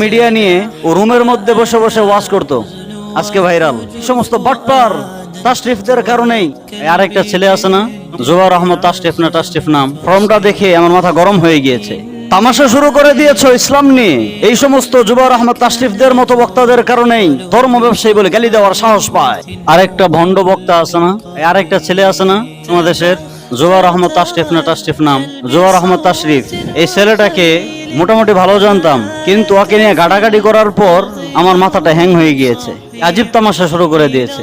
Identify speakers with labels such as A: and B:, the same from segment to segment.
A: Media নিয়ে ও রুমের মধ্যে বসে বসে ওয়াজ করতো, আজকে ভাইরাল। সমস্ত বাটপার তাশরিফদের কারণেই। আরেকটা ছেলে আছে না, জুবাইর আহমদ তাশরিফ নাম, ফর্মটা দেখে আমার মাথা গরম হয়ে গিয়েছে। তামাশা শুরু করে দিয়েছো ইসলাম নিয়ে। এই সমস্ত জুবাইর আহমদ তাশরিফদের মতো বক্তাদের কারণেই ধর্ম ব্যবসায়ী বলে গালি দেওয়ার সাহস পায়। আরেকটা ভণ্ড বক্তা আছে না, আরেকটা ছেলে আছে না আমাদের জুবাইর আহমদ তাশরিফ নাম, জুবাইর আহমদ তাশরিফ। এই ছেলেটাকে মোটামুটি ভালো জানতাম, কিন্তু ওকে নিয়ে গাড়াগাড়ি করার পর আমার মাথাটা হ্যাং হয়ে গিয়েছে। আজীব তামাশা শুরু করে দিয়েছে।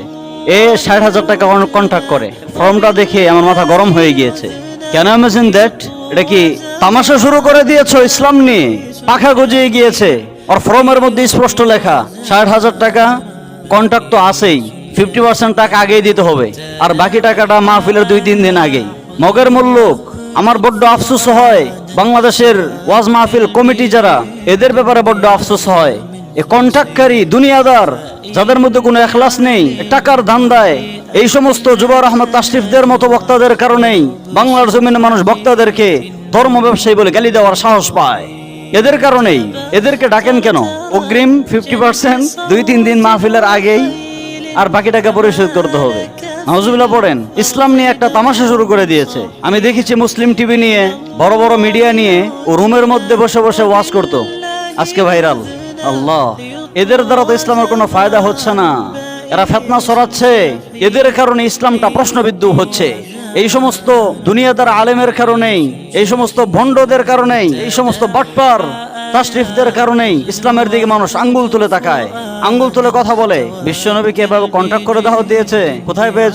A: 60,000 টাকা কন্ট্রাক্ট করে, ফর্মটা দেখে আমার মাথা গরম হয়ে গিয়েছে। কেন ইমাজিন দ্যাট? এটা কি তামাশা শুরু করে দিয়েছো ইসলাম নিয়ে? পাখা গজিয়ে গিয়েছে। আর ফর্মের মধ্যে স্পষ্ট লেখা 60,000 টাকা কন্ট্রাক্ট তো আছেই, 50% টাকা আগেই দিতে হবে, আর বাকি টাকাটা মাহফিলের 2-3 দিন আগেই। মগের মুল্লুক। আমার বড্ড আফসোস হয়, বাংলাদেশের ওয়াজ মাহফিল কমিটি যারা, এদের ব্যাপারে বড্ড আফসোস হয়। এ কন্ট্রাক্টকারী দুনিয়াদার, যাদের মধ্যে কোনো এখলাস নেই, টাকার ধান্দায় এই সমস্ত জুবাইর আহমদ তাশরিফদের মতো বক্তাদের কারণেই বাংলার জমিনে মানুষ বক্তাদেরকে ধর্ম ব্যবসায়ী বলে গালি দেওয়ার সাহস পায়। এদের কারণেই। এদেরকে ডাকেন কেন? অগ্রিম 50% 2-3 দিন মাহফিলের আগেই, আর বাকি টাকা পরিশোধ করতে হবে। নাউজুবিল্লাহ পড়েন। ইসলাম নিয়ে একটা তামাশা শুরু করে দিয়েছে। আমি দেখেছি মুসলিম টিভি নিয়ে, বড় বড় মিডিয়া নিয়ে ও রুমের মধ্যে বসে বসে ওয়াজ করতো, আজকে ভাইরাল। আল্লাহ, এদের দ্বারা তো ইসলামের কোনো ফায়দা হচ্ছে না, এরা ফিতনা ছড়াচ্ছে। এদের কারণে ইসলামটা প্রশ্নবিদ্ধ হচ্ছে। এই সমস্ত দুনিয়াদার আলেমের কারণেই, এই সমস্ত ভণ্ডদের কারণেই, এই সমস্ত বাটপার তাশরিফদের কারণেই ইসলামের দিকে মানুষ আঙ্গুল তুলে তাকায়, আঙ্গুল তুলে কথা বলে। বিশ্বনবীকে এভাবে কন্ট্রাক্ট করে দাওয়াত দিয়েছে, কোথায় পেয়েছে?